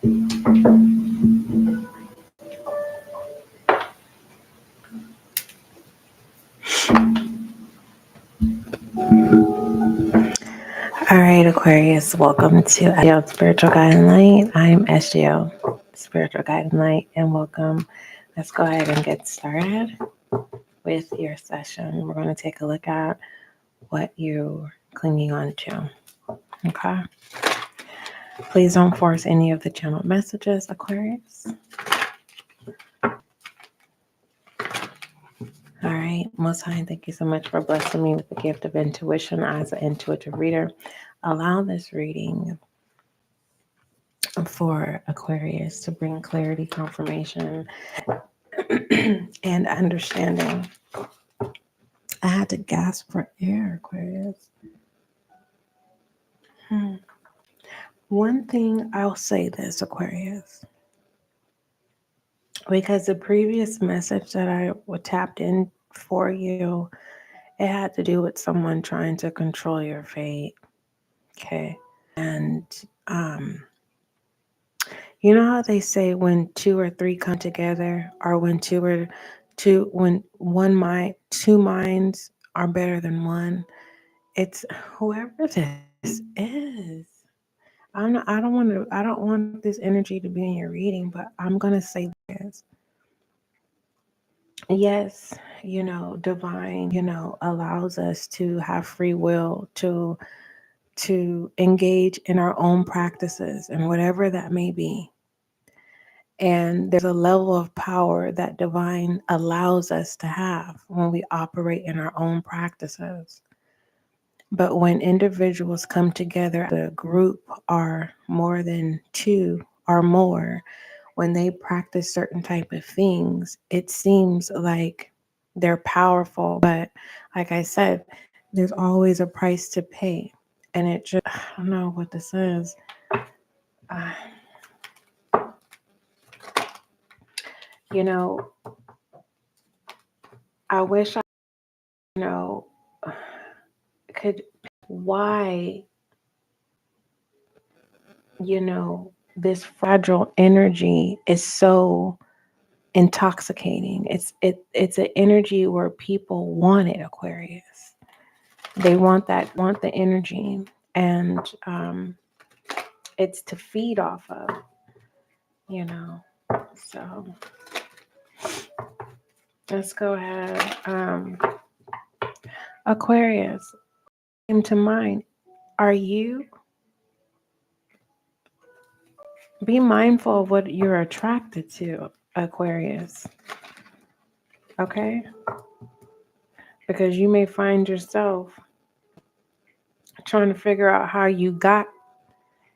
All right, Aquarius, welcome to SGL Spiritual Guiding Light. I'm SGL Spiritual Guiding Light, and welcome. Let's go ahead and get started with your session. We're going to take a look at what you're clinging on to. Okay? Please don't force any of the channeled messages, Aquarius. All right, Most High, thank you so much for blessing me with the gift of intuition as an intuitive reader. Allow this reading for Aquarius to bring clarity, confirmation, and understanding. I had to gasp for air, Aquarius. One thing I'll say this, Aquarius, because the previous message that I tapped in for you, it had to do with someone trying to control your fate. Okay. And you know how they say when two or three come together, or when two minds are better than one? It's whoever this is. I don't want this energy to be in your reading, but I'm gonna say this. Yes, divine, allows us to have free will to engage in our own practices and whatever that may be. And there's a level of power that divine allows us to have when we operate in our own practices. But when individuals come together, the group are more than two or more, when they practice certain type of things, it seems like they're powerful. But like I said, there's always a price to pay. And it just, I don't know what this is. I wish I, could, why, this fragile energy is so intoxicating. It's an energy where people want it, Aquarius. They want the energy, and it's to feed off of, So let's go ahead. Aquarius, came to mind. Are you? Be mindful of what you're attracted to, Aquarius. Okay? Because you may find yourself trying to figure out how you got,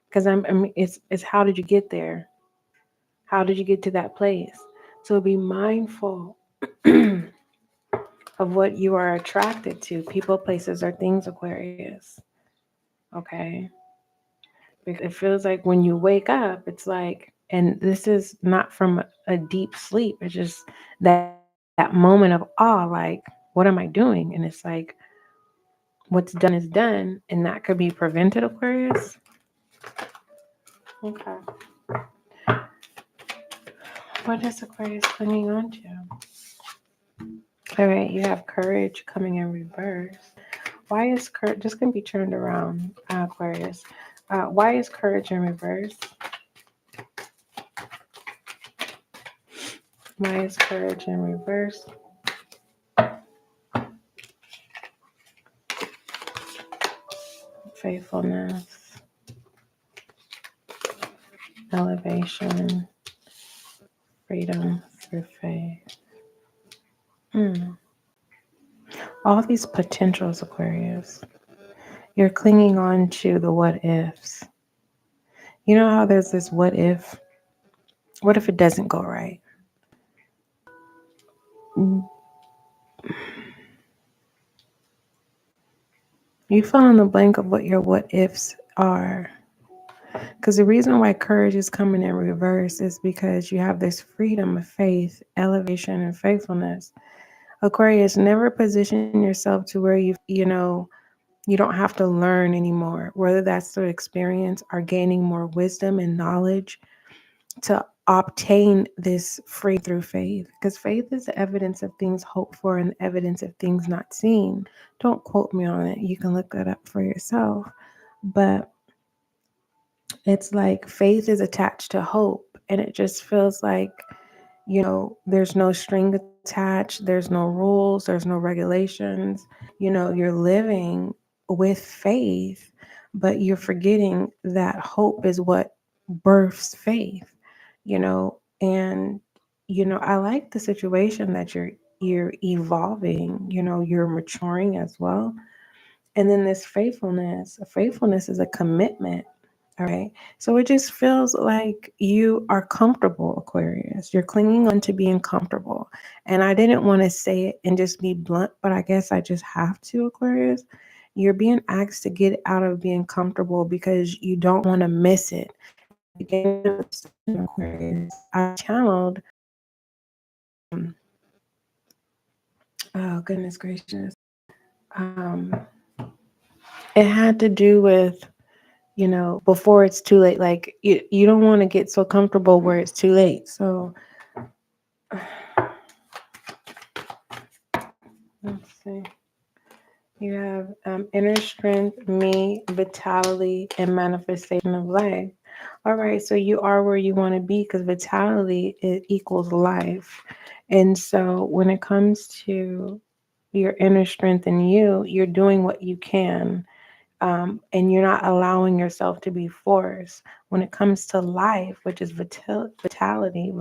because it's how did you get there? How did you get to that place? So be mindful of what you are attracted to, people, places, or things, Aquarius. Okay? Because it feels like when you wake up, it's like, and this is not from a deep sleep, it's just that moment of awe, like, what am I doing? And it's like, what's done is done, and that could be prevented, Aquarius. Okay. What is Aquarius clinging on to? All right, you have courage coming in reverse. Why is courage? This can be turned around, Aquarius. Why is courage in reverse? Why is courage in reverse? Faithfulness, elevation, freedom through faith. All these potentials, Aquarius. You're clinging on to the what ifs. You know how there's this what if? What if it doesn't go right? You fill in the blank of what your what ifs are. Because the reason why courage is coming in reverse is because you have this freedom of faith, elevation, and faithfulness. Aquarius, never position yourself to where you don't have to learn anymore, whether that's through experience or gaining more wisdom and knowledge. to obtain this free through faith, because faith is the evidence of things hoped for and evidence of things not seen. Don't quote me on it. You can look that up for yourself. But it's like faith is attached to hope, and it just feels like, there's no string attached, there's no rules, there's no regulations. You're living with faith, but you're forgetting that hope is what births faith, and I like the situation that you're evolving, you're maturing as well. And then this faithfulness is a commitment. All right. So it just feels like you are comfortable, Aquarius. You're clinging on to being comfortable. And I didn't want to say it and just be blunt, but I guess I just have to, Aquarius. You're being asked to get out of being comfortable because you don't want to miss it. Aquarius, I channeled, oh, goodness gracious. It had to do with, before it's too late. Like you don't want to get so comfortable where it's too late. So let's see. You have inner strength, me, vitality, and manifestation of life. All right, so you are where you want to be, because vitality, it equals life. And so when it comes to your inner strength in you, you're doing what you can. And you're not allowing yourself to be forced. When it comes to life, which is vitality,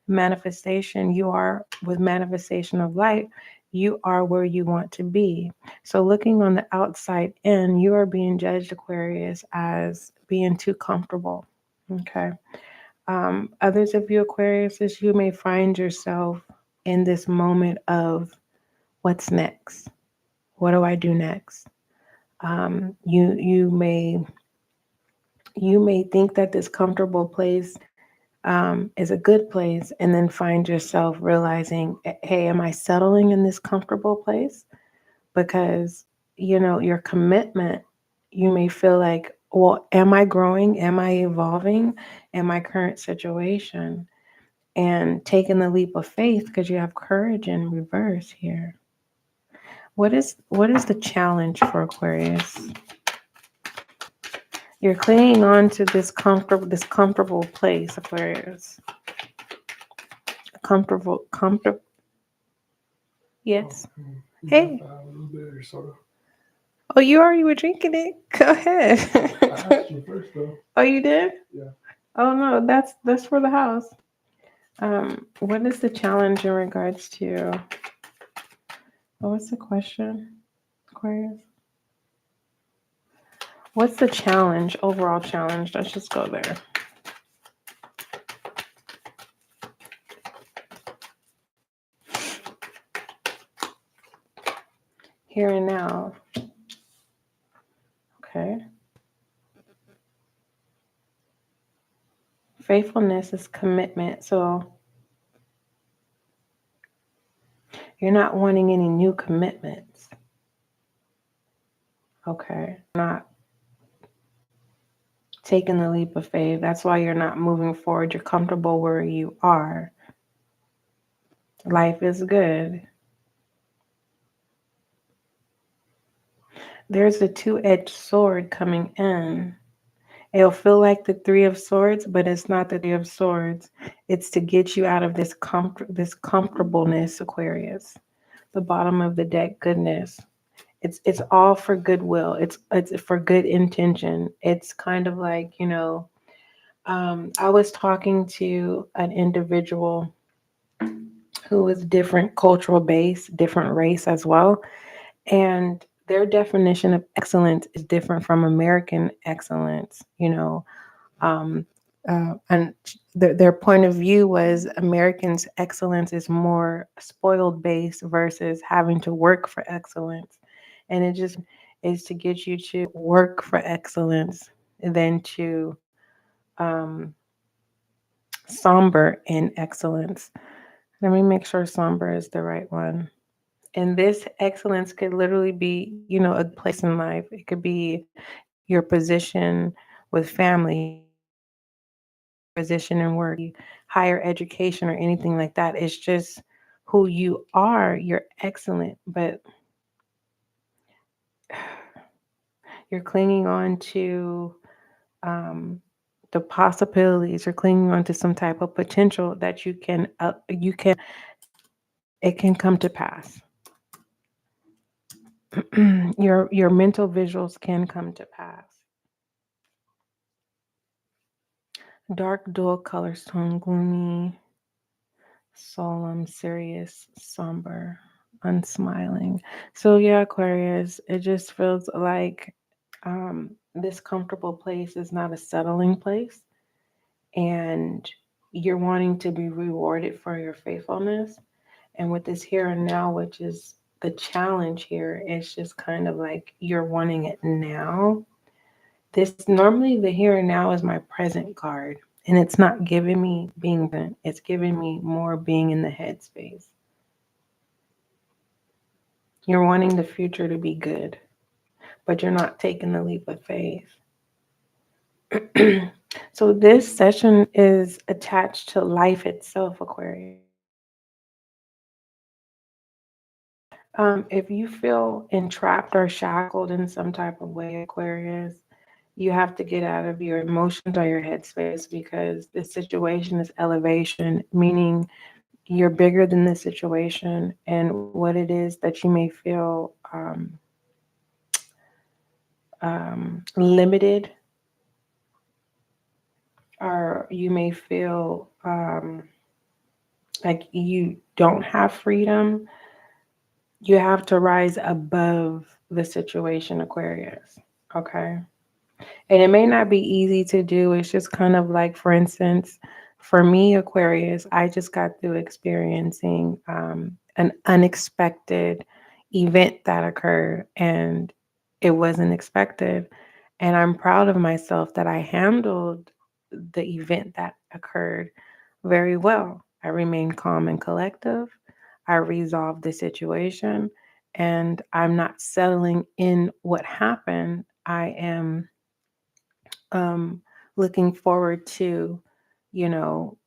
manifestation, you are with manifestation of light, you are where you want to be. So looking on the outside in, you are being judged, Aquarius, as being too comfortable. Okay. Others of you, Aquariuses, you may find yourself in this moment of what's next? What do I do next? You may think that this comfortable place is a good place, and then find yourself realizing, hey, am I settling in this comfortable place? Because your commitment, you may feel like, well, am I growing? Am I evolving in my current situation? And taking the leap of faith, because you have courage in reverse here. What is the challenge for Aquarius? You're clinging on to this comfortable place, Aquarius. Comfortable. Yes. Hey. Oh, you already were drinking it? Go ahead. I asked you first, though. Oh, you did? Yeah. Oh, no, that's for the house. What is the challenge in regards to... what's the question, Aquarius? What's the challenge, overall challenge? Let's just go there. Here and now. Okay. Faithfulness is commitment. So you're not wanting any new commitments. Okay. Not taking the leap of faith. That's why you're not moving forward. You're comfortable where you are. Life is good. There's a two-edged sword coming in. It'll feel like the Three of Swords, but it's not the Three of Swords. It's to get you out of this comfortableness, Aquarius. The bottom of the deck, goodness. It's all for goodwill. It's for good intention. It's kind of like, I was talking to an individual who was different cultural base, different race as well. And their definition of excellence is different from American excellence, and their point of view was Americans' excellence is more spoiled based versus having to work for excellence. And it just is to get you to work for excellence than to somber in excellence. Let me make sure somber is the right one. And this excellence could literally be, a place in life. It could be your position with family, position and work, higher education or anything like that. It's just who you are. You're excellent, but you're clinging on to the possibilities. You're clinging on to some type of potential that it can come to pass. Your mental visuals can come to pass. Dark dual color tone, gloomy, solemn, serious, somber, unsmiling. So yeah, Aquarius, it just feels like this comfortable place is not a settling place, and you're wanting to be rewarded for your faithfulness. And with this here and now, which is the challenge here, it's just kind of like you're wanting it now. This normally the here and now is my present card. And it's not giving me being present, it's giving me more being in the headspace. You're wanting the future to be good, but you're not taking the leap of faith. So this session is attached to life itself, Aquarius. If you feel entrapped or shackled in some type of way, Aquarius, you have to get out of your emotions or your headspace, because this situation is elevation, meaning you're bigger than the situation, and what it is that you may feel limited, or you may feel like you don't have freedom. You have to rise above the situation, Aquarius. Okay. And it may not be easy to do. It's just kind of like, for instance, for me, Aquarius, I just got through experiencing an unexpected event that occurred, and it wasn't expected. And I'm proud of myself that I handled the event that occurred very well. I remained calm and collective. I resolved the situation, and I'm not settling in what happened. I am um, looking forward to, you know,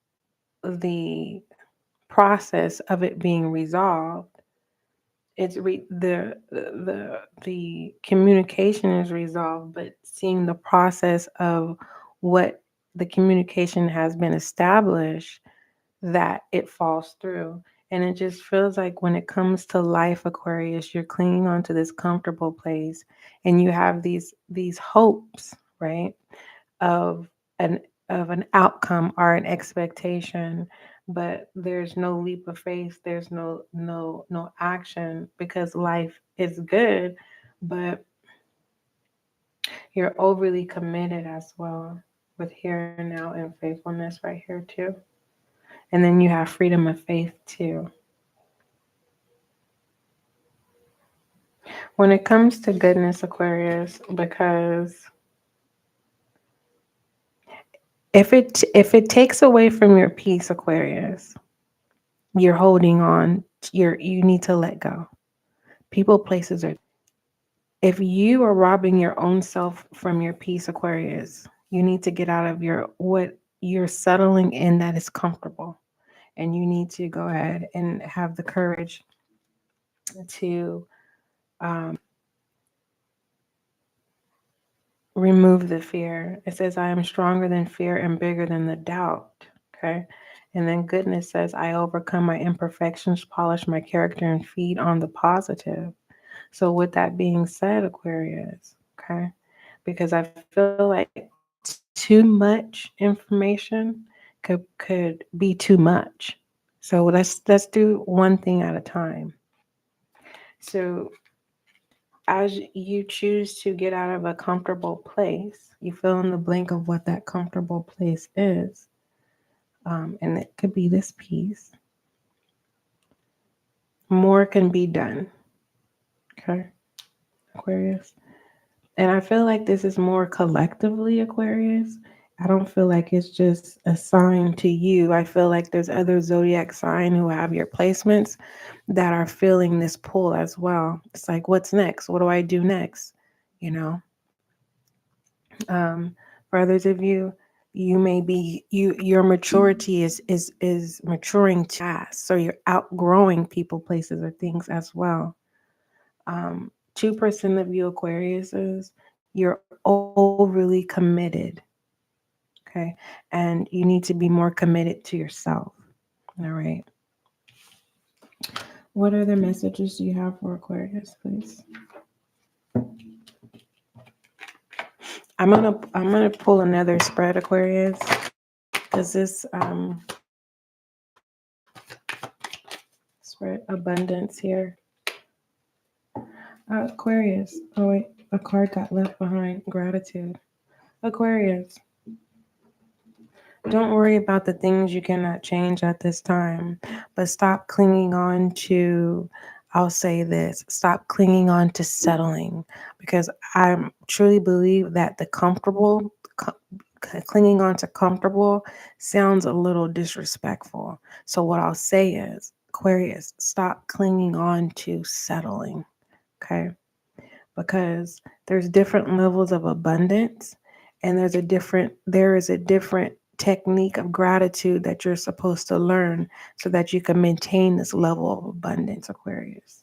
the process of it being resolved. The communication is resolved, but seeing the process of what the communication has been established, that it falls through. And it just feels like when it comes to life, Aquarius, you're clinging onto this comfortable place, and you have these hopes, right? Of an of an outcome or an expectation, but there's no leap of faith, there's no action, because life is good, but you're overly committed as well, with here and now and faithfulness right here too. And then you have freedom of faith too. When it comes to goodness, Aquarius, because if it takes away from your peace, Aquarius, you're holding on. You need to let go. People, places are. If you are robbing your own self from your peace, Aquarius, you need to get out of your what you're settling in that is comfortable, and you need to go ahead and have the courage to remove the fear. It says, I am stronger than fear and bigger than the doubt. Okay. And then goodness says, I overcome my imperfections, polish my character, and feed on the positive. So, with that being said, Aquarius, okay, because I feel like too much information could be too much. So let's do one thing at a time. So as you choose to get out of a comfortable place, you fill in the blank of what that comfortable place is. And it could be this piece. More can be done. Okay, Aquarius. And I feel like this is more collectively, Aquarius. I don't feel like it's just assigned to you. I feel like there's other zodiac sign who have your placements that are feeling this pull as well. It's like, what's next? What do I do next? You know? For others of you, You may be your maturity is maturing too fast, so you're outgrowing people, places, or things as well. 2% of you Aquariuses, you're overly committed. Okay, and you need to be more committed to yourself. All right. What other messages do you have for Aquarius, please? I'm gonna pull another spread, Aquarius, because this spread abundance here. Aquarius. Oh wait, a card got left behind. Gratitude. Aquarius. Don't worry about the things you cannot change at this time, but stop clinging on to, I'll say this, stop clinging on to settling, because I truly believe that the clinging on to comfortable sounds a little disrespectful. So what I'll say is, Aquarius, stop clinging on to settling, okay? Because there's different levels of abundance, and there is a different technique of gratitude that you're supposed to learn so that you can maintain this level of abundance, Aquarius.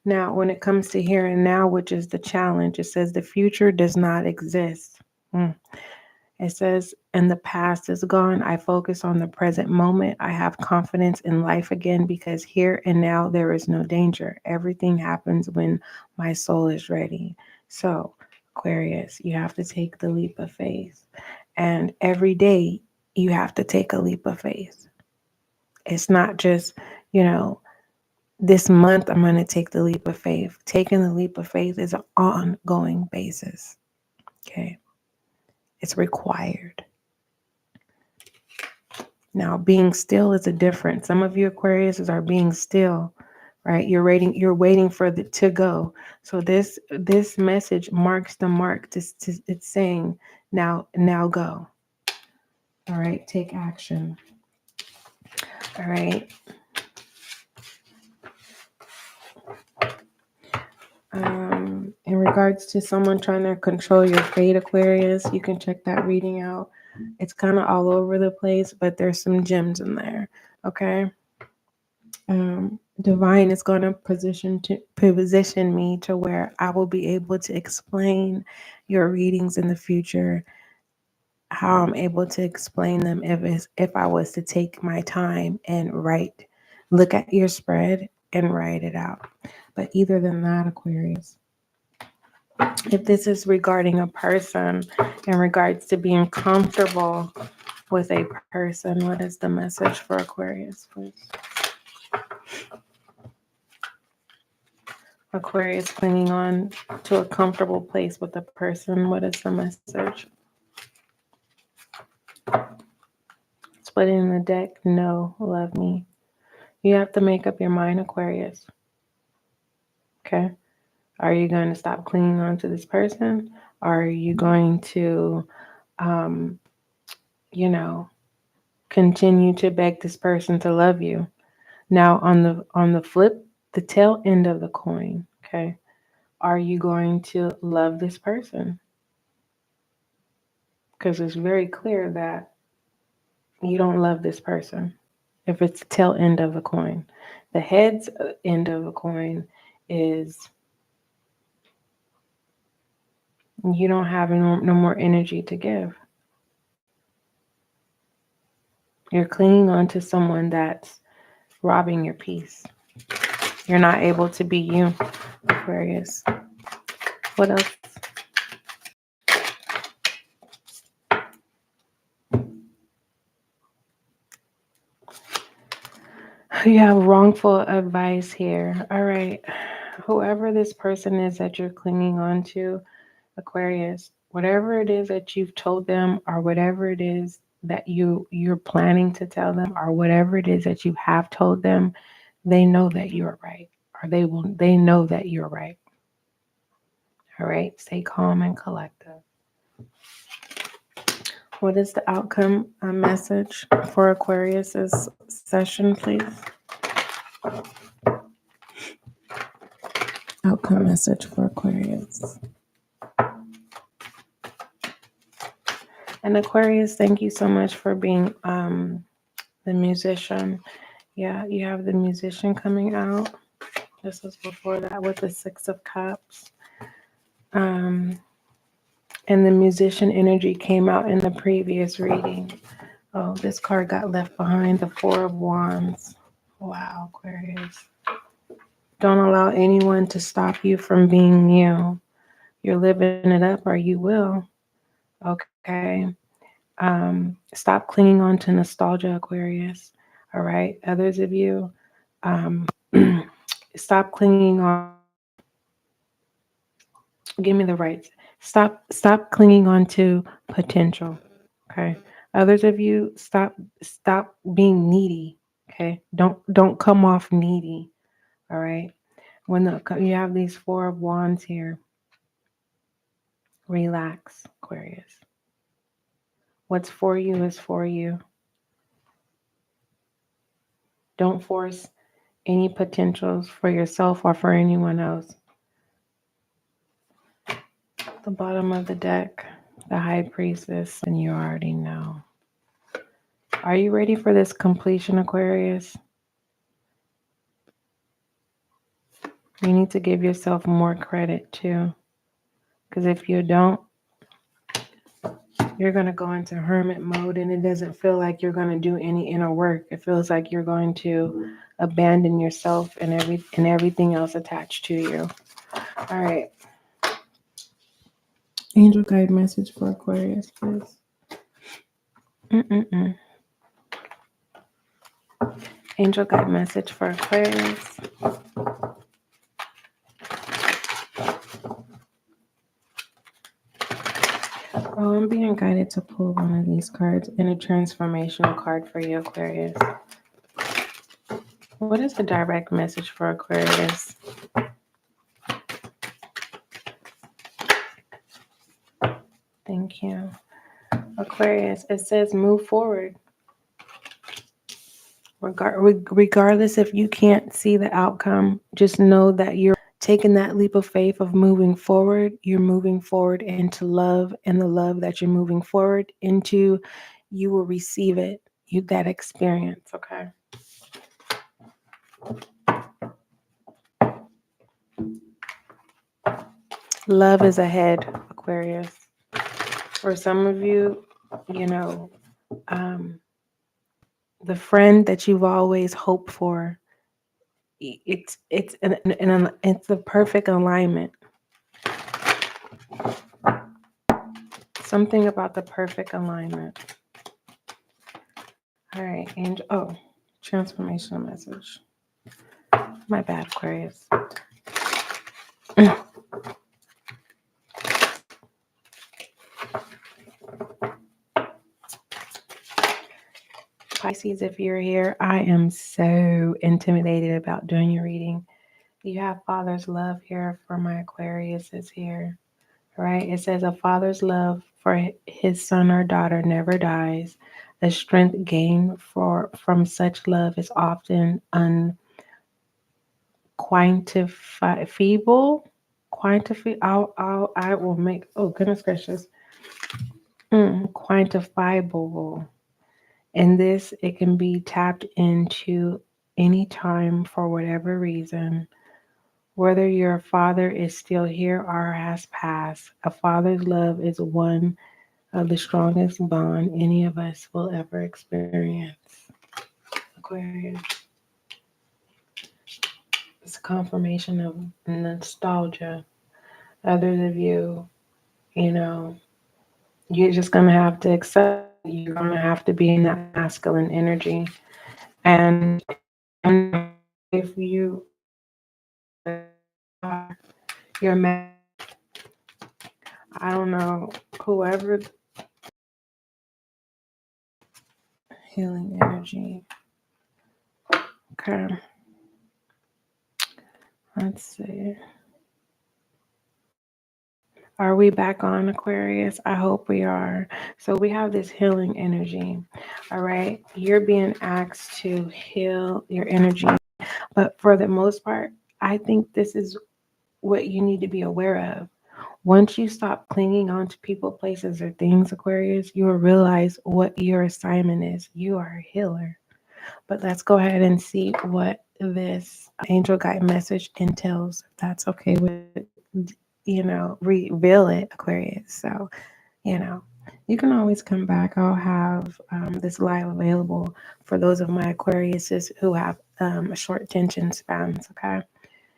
Now, when it comes to here and now, which is the challenge, it says the future does not exist. It says, and the past is gone. I focus on the present moment. I have confidence in life again because here and now there is no danger. Everything happens when my soul is ready. So, Aquarius, you have to take the leap of faith. And every day you have to take a leap of faith. It's not just, this month I'm going to take the leap of faith. Taking the leap of faith is an ongoing basis. Okay. It's required. Now, being still is a difference. Some of you Aquariuses are being still, right? You're waiting for it to go. So this message marks the mark. It's saying, now go. All right, take action. All right. In regards to someone trying to control your fate, Aquarius, you can check that reading out. It's kind of all over the place, but there's some gems in there. Okay. Divine is going to position me to where I will be able to explain your readings in the future, how I'm able to explain them if I was to take my time and look at your spread and write it out. But either than that, Aquarius, if this is regarding a person in regards to being comfortable with a person, what is the message for Aquarius, please? Aquarius clinging on to a comfortable place with a person. What is the message? Splitting the deck. No, love me. You have to make up your mind, Aquarius. Okay. Are you going to stop clinging on to this person? Or are you going to, continue to beg this person to love you? Now, on the flip, the tail end of the coin, okay? Are you going to love this person? Because it's very clear that you don't love this person. If it's the tail end of the coin, the head's end of the coin is you don't have no more energy to give. You're clinging on to someone that's robbing your peace. You're not able to be you, Aquarius. What else? You have wrongful advice here. All right. Whoever this person is that you're clinging on to, Aquarius, whatever it is that you've told them, or whatever it is that you're planning to tell them, or whatever it is that you have told them, they know that you're right, or they know that you're right. All right. Stay calm and collective. What is the outcome message for Aquarius's session, please? Outcome message for Aquarius. And Aquarius, thank you so much for being the musician. Yeah, you have the musician coming out. This was before that with the Six of Cups. And the musician energy came out in the previous reading. Oh, this card got left behind, the Four of Wands. Wow, Aquarius. Don't allow anyone to stop you from being you. You're living it up or you will. Okay. Stop clinging on to nostalgia, Aquarius. All right. Others of you, stop clinging on. Give me the rights. Stop clinging on to potential. Okay. Others of you, stop being needy. Okay. Don't come off needy. All right. When you have these Four of Wands here, relax, Aquarius. What's for you is for you. Don't force any potentials for yourself or for anyone else. The bottom of the deck, the High Priestess, and you already know. Are you ready for this completion, Aquarius? You need to give yourself more credit too. Because if you don't, you're going to go into hermit mode and it doesn't feel like you're going to do any inner work. It feels like you're going to abandon yourself and everything else attached to you. All right. Angel guide message for Aquarius, please. Angel guide message for Aquarius. Oh, I'm being guided to pull one of these cards and a transformational card for you, Aquarius. What is the direct message for Aquarius? Thank you. Aquarius, it says move forward. Regardless if you can't see the outcome, just know that you're taking that leap of faith of moving forward. You're moving forward into love, and the love that you're moving forward into, you will receive it. That experience, okay? Love is ahead, Aquarius. For some of you, the friend that you've always hoped for, it's the perfect alignment. Something about the perfect alignment. All right, Angel. Oh, transformational message. My bad, Aquarius. Pisces, if you're here, I am so intimidated about doing your reading. You have Father's love here for my Aquarius is here. Right? It says a father's love for his son or daughter never dies. The strength gained from such love is often unquantifiable. I will make, oh goodness gracious, quantifiable. And this, it can be tapped into anytime for whatever reason. Whether your father is still here or has passed, a father's love is one of the strongest bond any of us will ever experience. Aquarius. It's a confirmation of nostalgia. Others of you, you're just going to have to accept you're going to have to be in that masculine energy. And if you are, you're mad, I don't know, whoever, healing energy. Okay. Let's see. Are we back on, Aquarius? I hope we are. So we have this healing energy. All right. You're being asked to heal your energy. But for the most part, I think this is what you need to be aware of. Once you stop clinging on to people, places, or things, Aquarius, you will realize what your assignment is. You are a healer. But let's go ahead and see what this angel guide message entails. If that's okay with, reveal it, Aquarius. So, you can always come back. I'll have this live available for those of my Aquariuses who have short attention spans, okay?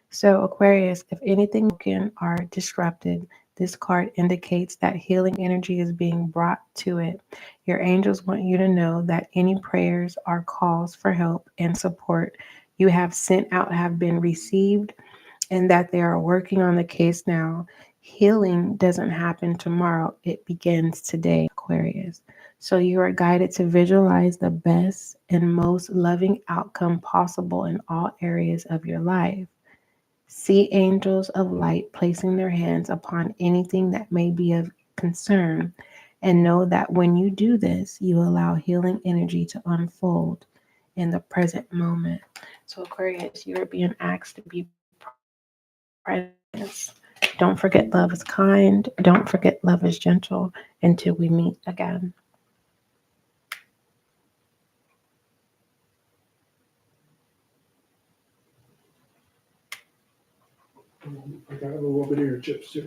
So, Aquarius, if anything broken or disrupted, this card indicates that healing energy is being brought to it. Your angels want you to know that any prayers or calls for help and support you have sent out have been received and that they are working on the case now. Healing doesn't happen tomorrow, it begins today, Aquarius. So you are guided to visualize the best and most loving outcome possible in all areas of your life. See angels of light placing their hands upon anything that may be of concern, and know that when you do this, you allow healing energy to unfold in the present moment. So, Aquarius, you are being asked to be present. Don't forget love is kind. Don't forget love is gentle until we meet again. I got a little over there chips too.